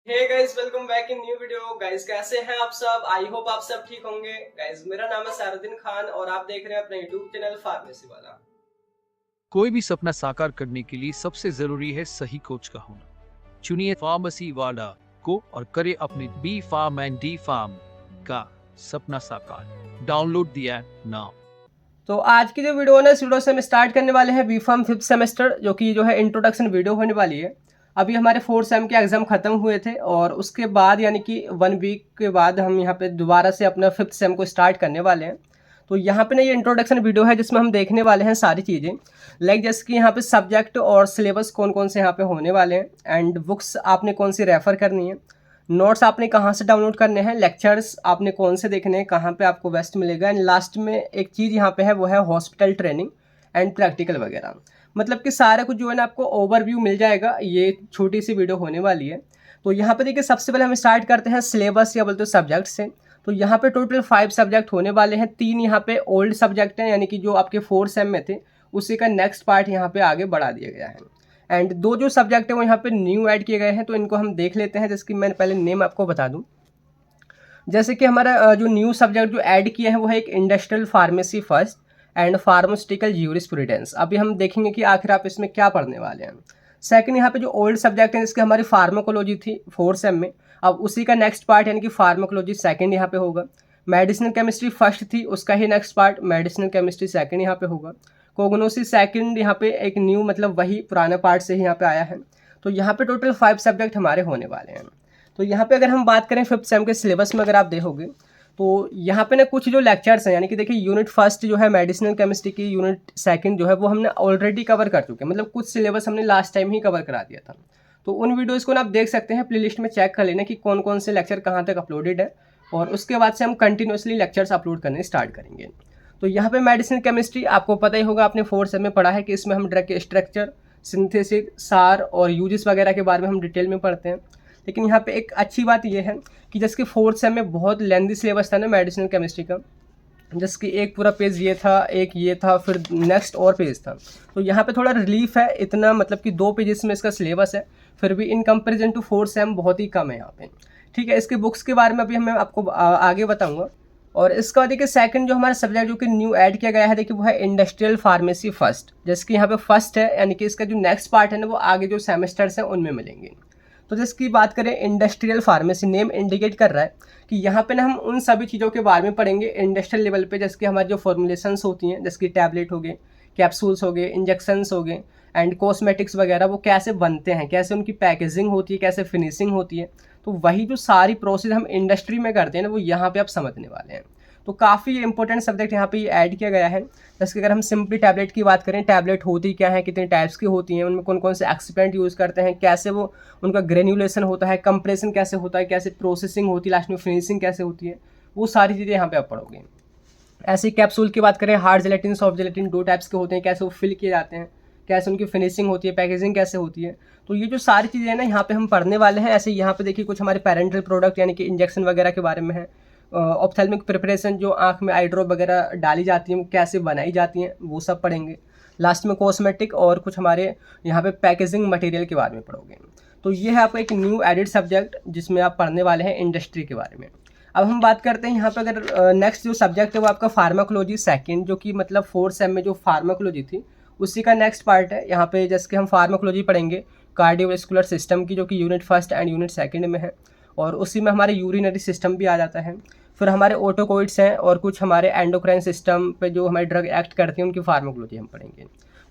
Hey guys, welcome back in new video. Guys कैसे हैं आप सब? आई होप आप सब ठीक होंगे। गाइस मेरा नाम है सारुद्दीन खान और आप देख रहे हैं अपना यूट्यूब चैनल फार्मेसी वाला। कोई भी सपना साकार करने के लिए सबसे जरूरी है सही कोच का होना। चुनिए फार्मेसी वाला को और करे अपने B pharm and D pharm का सपना साकार। Download the app now. तो आज की जो वीडियो है ना, इस वीडियो से हम स्टार्ट करने वाले हैं बी फार्म 5th सेमेस्टर, जो कि जो है इंट्रोडक्शन वीडियो होने वाली है। अभी हमारे 4th सेम के एग्जाम खत्म हुए थे और उसके बाद यानी कि 1 वीक के बाद हम यहाँ पे दोबारा से अपना 5th सेम को स्टार्ट करने वाले हैं। तो यहाँ पे ना ये इंट्रोडक्शन वीडियो है जिसमें हम देखने वाले हैं सारी चीज़ें, लाइक जैसे कि यहाँ पे सब्जेक्ट और सिलेबस कौन कौन से यहाँ पे होने वाले हैं, एंड बुक्स आपने कौन सी रेफ़र करनी है, नोट्स आपने कहाँ से डाउनलोड करने हैं, लेक्चर्स आपने कौन से देखने हैं, कहाँ पे आपको बेस्ट मिलेगा, एंड लास्ट में एक चीज़ यहाँ पे है वो है हॉस्पिटल ट्रेनिंग एंड प्रैक्टिकल वगैरह। मतलब कि सारा कुछ जो है ना आपको ओवरव्यू मिल जाएगा। ये छोटी सी वीडियो होने वाली है। तो यहाँ पे देखिए, सबसे पहले हम स्टार्ट करते हैं सिलेबस या बोलते सब्जेक्ट से। तो यहाँ पे टोटल 5 सब्जेक्ट होने वाले हैं। 3 यहाँ पे ओल्ड सब्जेक्ट हैं, यानी कि जो आपके 4 सेम में थे उसी का नेक्स्ट पार्ट यहाँ पे आगे बढ़ा दिया गया है। एंड 2 जो सब्जेक्ट है वो यहाँ पे न्यू ऐड किए गए हैं, तो इनको हम देख लेते हैं। जैसे कि मैंने पहले नेम आपको बता दूँ। जैसे कि हमारा जो न्यू सब्जेक्ट जो ऐड किया है वो है एक industrial pharmacy first and pharmaceutical jurisprudence. अभी हम देखेंगे कि आखिर आप इसमें क्या पढ़ने वाले हैं। सेकंड, यहाँ पे जो ओल्ड सब्जेक्ट है जिसकी हमारी फार्माकोलॉजी थी 4 सेम में, अब उसी का नेक्स्ट पार्ट यानी कि फार्माकोलॉजी सेकंड यहाँ पे होगा। मेडिसिनल केमिस्ट्री फर्स्ट थी, उसका ही next part medicinal chemistry second यहाँ पे होगा। कोग्नोसिस सेकंड यहाँ पे एक न्यू, मतलब वही पुराना पार्ट से ही यहाँ पे आया है। तो यहाँ पे टोटल 5 सब्जेक्ट हमारे होने वाले हैं। तो यहाँ पे अगर हम बात करें 5th सेम के सिलेबस में, अगर आप देखोगे तो यहाँ पे ना कुछ जो लेक्चर्स हैं, यानी कि देखिए यूनिट फर्स्ट जो है मेडिसिनल केमिस्ट्री की, यूनिट सेकंड जो है वो हमने ऑलरेडी कवर कर चुके हैं। मतलब कुछ सिलेबस हमने लास्ट टाइम ही कवर करा दिया था। तो उन वीडियोज़ को ना आप देख सकते हैं, प्लेलिस्ट में चेक कर लेना कि कौन कौन से लेक्चर कहाँ तक अपलोडेड है, और उसके बाद से हम कंटिन्यूसली लेक्चर्स अपलोड करने स्टार्ट करेंगे। तो यहाँ पे मेडिसिनल केमिस्ट्री आपको पता ही होगा, आपने 4 सेम में पढ़ा है कि इसमें हम ड्रग के स्ट्रक्चर, सिंथेसिस, सार और यूजेस वगैरह के बारे में हम डिटेल में पढ़ते हैं। लेकिन यहाँ पे एक अच्छी बात यह है कि जैसे कि 4th सेम में बहुत लेंदी सिलेबस था ना मेडिसिनल केमिस्ट्री का, जैसे कि एक पूरा पेज ये था, एक ये था, फिर नेक्स्ट और पेज था। तो यहाँ पे थोड़ा रिलीफ है, इतना मतलब कि 2 पेजेस में इसका सिलेबस है, फिर भी in comparison to 4th same बहुत ही कम है यहाँ पे। ठीक है, इसके बुक्स के बारे में अभी मैं आपको आगे बताऊँगा। और इसका बाद देखिए सेकंड जो हमारा सब्जेक्ट जो कि न्यू ऐड किया गया है, देखिए वो है इंडस्ट्रियल फार्मेसी फर्स्ट। जैसे कि यहाँ पे फर्स्ट है, यानी कि इसका जो नेक्स्ट पार्ट है ना वो आगे जो सेमेस्टर्स हैं उनमें मिलेंगे। तो जिसकी बात करें इंडस्ट्रियल फार्मेसी, नेम इंडिकेट कर रहा है कि यहाँ पे ना हम उन सभी चीज़ों के बारे में पढ़ेंगे इंडस्ट्रियल लेवल पे, जैसे कि हमारी जो फॉर्मुलेशंस होती हैं, जैसे कि टैबलेट हो गए, कैप्सूल्स हो गए, इंजेक्शंस हो गए, एंड कॉस्मेटिक्स वगैरह, वो कैसे बनते हैं, कैसे उनकी पैकेजिंग होती है, कैसे फिनिशिंग होती है। तो वही जो सारी प्रोसेस हम इंडस्ट्री में करते हैं ना, वो यहाँ पे आप समझने वाले हैं। तो काफ़ी इंपॉर्टेंट सब्जेक्ट यहाँ पे ऐड किया गया है। जैसे कि अगर हम सिंपली टैबलेट की बात करें, टैबलेट होती क्या है, कितने टाइप्स की होती हैं, उनमें कौन कौन से एक्सिपेंट यूज़ करते हैं, कैसे वो उनका ग्रेन्युलेशन होता है, कंप्रेशन कैसे होता है, कैसे प्रोसेसिंग होती है, लास्ट में फिनिशिंग कैसे होती है, वो सारी चीज़ें यहाँ पे आप पढ़ोगे। ऐसे ही कैप्सूल की बात करें, hard gelatin, soft gelatin, 2 types के होते हैं, कैसे वो फिल किए जाते हैं, कैसे उनकी फिनिशिंग होती है, पैकेजिंग कैसे होती है। तो ये जो सारी चीज़ें हैं ना यहाँ पे हम पढ़ने वाले हैं। ऐसे यहाँ पे देखिए कुछ हमारे पेरेंटल प्रोडक्ट यानी कि इंजेक्शन वगैरह के बारे में है। ऑप्थेल्मिक प्रिपरेशन, जो आँख में आई ड्रॉप वगैरह डाली जाती हैं वो कैसे बनाई जाती हैं, वो सब पढ़ेंगे। लास्ट में कॉस्मेटिक और कुछ हमारे यहाँ पे पैकेजिंग मटेरियल के बारे में पढ़ोगे। तो ये है आपका एक न्यू एडिड सब्जेक्ट जिसमें आप पढ़ने वाले हैं इंडस्ट्री के बारे में। अब हम बात करते हैं यहाँ पे, अगर नेक्स्ट जो सब्जेक्ट है वो आपका फार्माकोलॉजी सेकंड, जो कि मतलब 4th सेम में जो फार्माकोलॉजी थी उसी का नेक्स्ट पार्ट है। यहाँ पे जैसे कि हम फार्माकोलॉजी पढ़ेंगे कार्डियोवैस्कुलर सिस्टम की, जो कि unit first and unit second में है, और उसी में हमारे यूरिनरी सिस्टम भी आ जाता है। फिर हमारे ऑटोकोइड्स हैं और कुछ हमारे एंडोक्राइन सिस्टम पे जो हमारे ड्रग एक्ट करते हैं उनकी फार्माकोलॉजी हम पढ़ेंगे।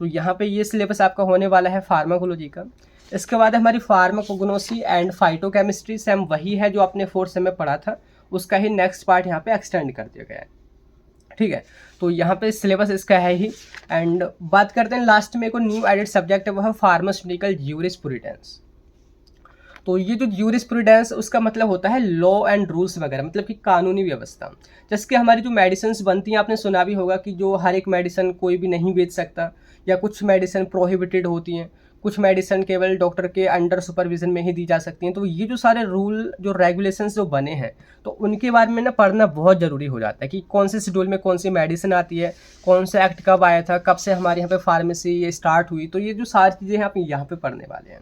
तो यहाँ पे ये सिलेबस आपका होने वाला है फार्माकोलॉजी का। इसके बाद हमारी फार्माकोग्नोसी एंड फाइटोकेमिस्ट्री, सेम वही है जो आपने 4th सेम में पढ़ा था, उसका ही नेक्स्ट पार्ट यहाँ पे एक्सटेंड कर दिया गया है। ठीक है, तो यहाँ पे सिलेबस इसका है ही। एंड बात करते हैं लास्ट में एक और न्यू एडेड सब्जेक्ट है, वो है फार्मास्यूटिकल यूरिस्प्रूडेंस। तो ये जो यूरिस्प्रूडेंस उसका मतलब होता है लॉ एंड रूल्स वगैरह, मतलब कि कानूनी व्यवस्था। जैसे कि हमारी जो मेडिसिन बनती हैं, आपने सुना भी होगा कि जो हर एक मेडिसिन कोई भी नहीं बेच सकता, या कुछ मेडिसिन प्रोहिबिटेड होती हैं, कुछ मेडिसिन केवल डॉक्टर के अंडर सुपरविजन में ही दी जा सकती हैं। तो ये जो सारे रूल जो रेगुलेशंस जो बने हैं, तो उनके बारे में ना पढ़ना बहुत ज़रूरी हो जाता है कि कौन से शेड्यूल में कौन सी मेडिसिन आती है, कौन सा एक्ट कब आया था, कब से हमारे यहाँ पे फार्मेसी ये स्टार्ट हुई। तो ये जो सारी चीज़ें हैं आप यहाँ पे पढ़ने वाले हैं।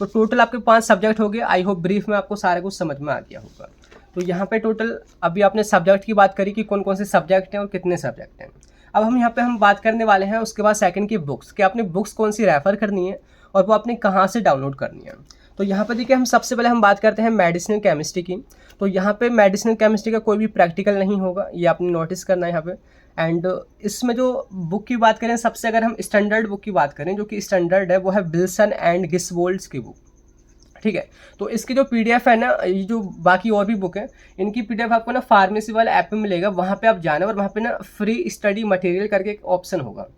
तो टोटल आपके 5 सब्जेक्ट हो गए। आई होप ब्रीफ में आपको सारा कुछ समझ में आ गया होगा। तो यहाँ पे टोटल अभी आपने सब्जेक्ट की बात करी कि कौन कौन से सब्जेक्ट हैं और कितने सब्जेक्ट हैं। अब हम यहाँ पे हम बात करने वाले हैं उसके बाद सेकंड की बुक्स, कि आपने बुक्स कौन सी रेफ़र करनी है और वो आपने कहाँ से डाउनलोड करनी है। तो यहाँ पर देखिए हम सबसे पहले हम बात करते हैं मेडिसिनल केमिस्ट्री की। तो यहाँ पे मेडिसिनल केमिस्ट्री का कोई भी प्रैक्टिकल नहीं होगा, ये आपने नोटिस करना है यहाँ पे। एंड इसमें जो बुक की बात करें, सबसे अगर हम स्टैंडर्ड बुक की बात करें जो कि स्टैंडर्ड है, वो है विल्सन एंड गिसवोल्ड्स की बुक, ठीक है। तो इसकी जो पीडीएफ है ना, ये जो बाकी और भी बुक है इनकी पीडीएफ आपको ना फार्मेसी वाले ऐप में मिलेगा, वहाँ पे आप जाना और वहाँ पे ना फ्री स्टडी मटेरियल करके एक ऑप्शन होगा,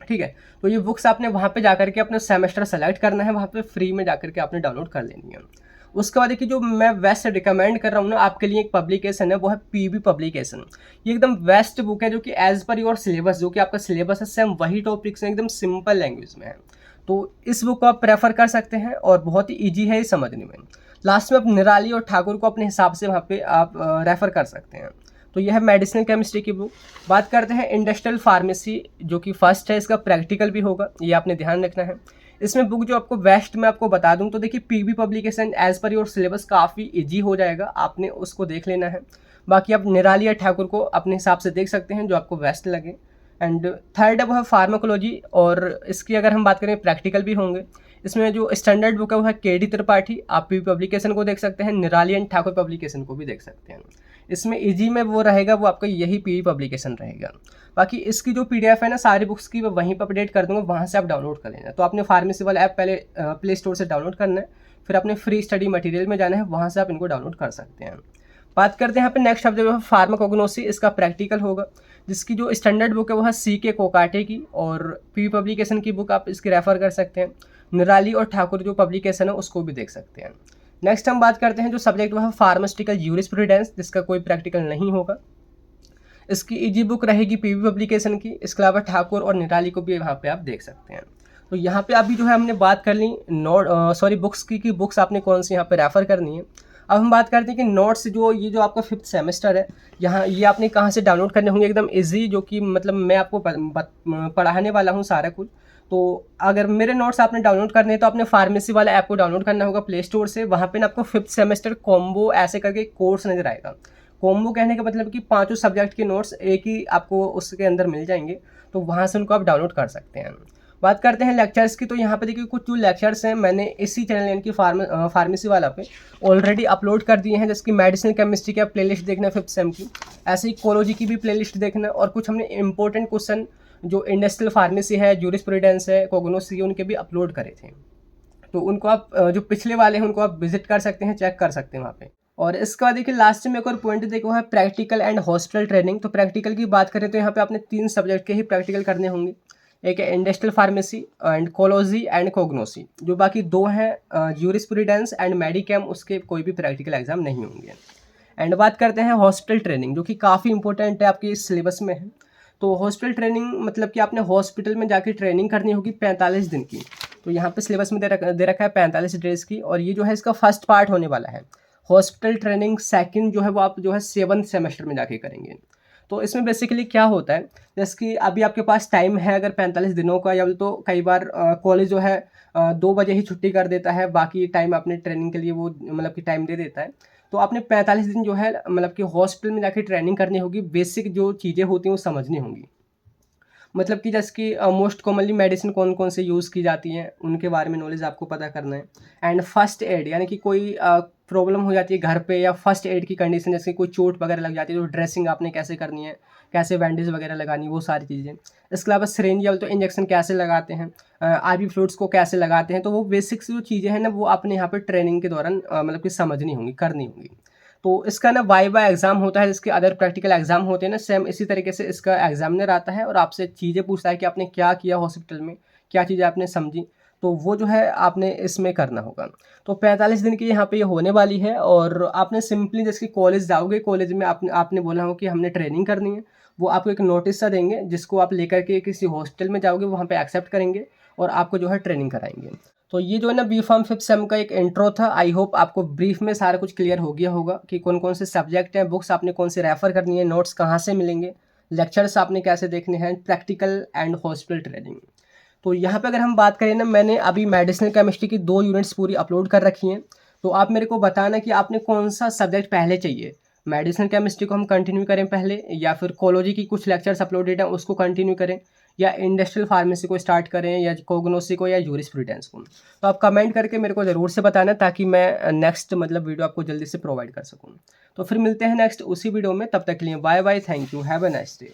ठीक है। तो ये बुक्स आपने वहाँ पे जाकर के अपना सेमेस्टर सेलेक्ट करना है, वहाँ पे फ्री में जाकर के आपने डाउनलोड कर लेनी है। उसके बाद देखिए जो मैं बेस्ट रिकमेंड कर रहा हूँ ना आपके लिए, एक पब्लिकेशन है, वो है पीबी पब्लिकेशन। ये एकदम बेस्ट बुक है जो कि एज पर योर सिलेबस, जो कि आपका सिलेबस है सेम वही टॉपिक्स हैं, एकदम सिंपल लैंग्वेज में है। तो इस बुक को आप प्रेफर कर सकते हैं और बहुत ही ईजी है ये समझने में। लास्ट में आप निराली और ठाकुर को अपने हिसाब से वहाँ पे आप रेफ़र कर सकते हैं। तो यह है मेडिसिनल केमिस्ट्री की बुक। बात करते हैं इंडस्ट्रियल फार्मेसी, जो कि फर्स्ट है, इसका प्रैक्टिकल भी होगा, ये आपने ध्यान रखना है। इसमें बुक जो आपको बेस्ट मैं आपको बता दूं तो देखिए PB publication as per your syllabus काफ़ी इजी हो जाएगा, आपने उसको देख लेना है। बाकी आप निराली या ठाकुर को अपने हिसाब से देख सकते हैं जो आपको बेस्ट लगे। एंड थर्ड है वो है फार्माकोलॉजी, और इसकी अगर हम बात करें प्रैक्टिकल भी होंगे। इसमें जो स्टैंडर्ड बुक है वो है केडी त्रिपाठी, आप पीबी पब्लिकेशन को देख सकते हैं, निराली एंड ठाकुर पब्लिकेशन को भी देख सकते हैं। इसमें इजी में वो रहेगा, वो आपका यही पीबी पब्लिकेशन रहेगा। बाकी इसकी जो पीडीएफ है ना सारी बुक्स की, मैं वहीं पर अपडेट कर दूंगा, वहाँ से आप डाउनलोड कर लेना। तो आपने फार्मेसी वाला ऐप पहले प्ले स्टोर से डाउनलोड करना है, फिर अपने फ्री स्टडी मटेरियल में जाना है, वहाँ से आप इनको डाउनलोड कर सकते हैं। बात करते हैं यहाँ पे नेक्स्ट सब्जेक्ट है फार्माकोग्नोसी, इसका प्रैक्टिकल होगा, जिसकी जो स्टैंडर्ड बुक है वो है सी के कोकाटे की, और पीबी पब्लिकेशन की बुक आप इसकी रेफ़र कर सकते हैं। निराली और ठाकुर जो पब्लिकेशन है उसको भी देख सकते हैं। नेक्स्ट हम बात करते हैं जो सब्जेक्ट वो है फार्मास्यूटिकल यूरिस्प्रूडेंस, जिसका कोई प्रैक्टिकल नहीं होगा। इसकी ईजी बुक रहेगी पीबी पब्लिकेशन की, इसके अलावा ठाकुर और निराली को भी वहाँ पे आप देख सकते हैं। तो यहाँ पे अभी जो है हमने बात कर ली बुक्स की बुक्स आपने कौन सी यहाँ पे रेफ़र करनी है। अब हम बात करते हैं कि नोट्स ये जो आपका 5th सेमेस्टर है, यहाँ ये आपने कहाँ से डाउनलोड करने होंगे, एकदम इजी, जो कि मतलब मैं आपको पढ़ाने वाला हूँ सारा कुछ। तो अगर मेरे नोट्स आपने डाउनलोड करने हैं तो आपने फार्मेसी वाला ऐप को डाउनलोड करना होगा प्ले स्टोर से। वहाँ पे ना आपको 5th सेमेस्टर कॉम्बो ऐसे करके कोर्स नज़र आएगा। कॉम्बो कहने का मतलब कि 5 सब्जेक्ट के नोट्स एक ही आपको उसके अंदर मिल जाएंगे, तो वहाँ से उनको आप डाउनलोड कर सकते हैं। बात करते हैं लेक्चर्स की, तो यहाँ पे देखिए कुछ जो लेक्चर्स हैं मैंने इसी चैनल यानी कि फार्मेसी वाला पे ऑलरेडी अपलोड कर दिए हैं, जैसे कि मेडिसिनल केमिस्ट्री का प्लेलिस्ट देखना 5th सेम की, ऐसे ही कोलॉजी की भी प्लेलिस्ट देखना, और कुछ हमने इंपॉर्टेंट क्वेश्चन जो इंडस्ट्रियल फार्मेसी है, यूरिस्प्रूडेंस है, कोग्नोसी, उनके भी अपलोड करे थे। तो उनको आप जो पिछले वाले हैं उनको आप विजिट कर सकते हैं, चेक कर सकते हैं वहाँ पे। और इसके बाद देखिए लास्ट में एक और पॉइंट देखो है प्रैक्टिकल एंड हॉस्पिटल ट्रेनिंग। तो प्रैक्टिकल की बात करें तो यहाँ पे आपने 3 सब्जेक्ट के ही प्रैक्टिकल करने होंगे, एक है इंडस्ट्रियल फार्मेसी एंड कोलॉजी एंड कोग्नोसी, जो बाकी 2 हैं यूरिस्प्रूडेंस एंड मेडिकेम, उसके कोई भी प्रैक्टिकल एग्जाम नहीं होंगे। एंड बात करते हैं हॉस्पिटल ट्रेनिंग, जो कि काफ़ी इंपॉर्टेंट है, आपके इस सिलेबस में है। तो हॉस्पिटल ट्रेनिंग मतलब कि आपने हॉस्पिटल में जाके ट्रेनिंग करनी होगी 45 दिन की। तो यहाँ पे सिलेबस में दे रखा है 45 डेज की, और ये जो है इसका फर्स्ट पार्ट होने वाला है। हॉस्पिटल ट्रेनिंग सेकंड जो है वो आप जो है 7th सेमेस्टर में जाके करेंगे। तो इसमें बेसिकली क्या होता है, जैसे कि अभी आपके पास टाइम है अगर 45 दिनों का, या तो कई बार कॉलेज जो है 2 बजे ही छुट्टी कर देता है, बाकी टाइम अपने ट्रेनिंग के लिए वो मतलब कि टाइम दे देता है। तो आपने 45 दिन जो है मतलब कि हॉस्पिटल में जाके ट्रेनिंग करनी होगी, बेसिक जो चीज़ें होती हैं वो समझनी होंगी। मतलब कि जैसे कि मोस्ट कॉमनली मेडिसिन कौन कौन से यूज़ की जाती हैं उनके बारे में नॉलेज आपको पता करना है। एंड फर्स्ट एड, यानी कि कोई प्रॉब्लम हो जाती है घर पे, या फर्स्ट एड की कंडीशन, जैसे कोई चोट वगैरह लग जाती है तो ड्रेसिंग आपने कैसे करनी है, कैसे बैंडेज वगैरह लगानी है, वो सारी चीज़ें। इसके अलावा सिरिंज या तो इंजेक्शन कैसे लगाते हैं, आईवी फ्लूइड्स को कैसे लगाते हैं, तो वो बेसिक्स जो चीज़ें हैं ना वो आपने यहाँ पर ट्रेनिंग के दौरान मतलब कि समझनी होंगी, करनी होंगी। तो इसका ना वाइवा एग्ज़ाम होता है, जिसके अदर प्रैक्टिकल एग्ज़ाम होते हैं ना, सेम इसी तरीके से इसका एग्जामिनर आता है और आपसे चीज़ें पूछता है कि आपने क्या किया हॉस्पिटल में, क्या चीज़ें आपने समझी, तो वो जो है आपने इसमें करना होगा। तो 45 दिन की यहाँ पे ये होने वाली है, और आपने सिंपली जैसे कि कॉलेज जाओगे, कॉलेज में आपने बोला हो कि हमने ट्रेनिंग करनी है, वो आपको एक नोटिस सा देंगे जिसको आप लेकर के किसी हॉस्पिटल में जाओगे, वहाँ पे एक्सेप्ट करेंगे और आपको जो है ट्रेनिंग कराएंगे। तो ये जो है ना बी फार्म 5th सेम का एक इंट्रो था। आई होप आपको ब्रीफ में सारा कुछ क्लियर हो गया होगा कि कौन कौन से सब्जेक्ट हैं, बुक्स आपने कौन से रेफ़र करनी है, नोट्स कहाँ से मिलेंगे, लेक्चर्स आपने कैसे देखने हैं, प्रैक्टिकल एंड हॉस्पिटल ट्रेनिंग। तो यहाँ पे अगर हम बात करें ना, मैंने अभी मेडिसिनल केमिस्ट्री की 2 यूनिट्स पूरी अपलोड कर रखी हैं। तो आप मेरे को बताना कि आपने कौन सा सब्जेक्ट पहले चाहिए, मेडिसिनल केमिस्ट्री को हम कंटिन्यू करें पहले, या फिर कोलॉजी की कुछ लेक्चर्स अपलोडेड हैं उसको कंटिन्यू करें, या इंडस्ट्रियल फार्मेसी को स्टार्ट करें, या कोग्नोसी को, या यूरिस्प्रूडेंस को। तो आप कमेंट करके मेरे को ज़रूर से बताना, ताकि मैं नेक्स्ट मतलब वीडियो आपको जल्दी से प्रोवाइड कर सकूँ। तो फिर मिलते हैं नेक्स्ट उसी वीडियो में, तब तक के लिए bye bye, thank you, have a nice day.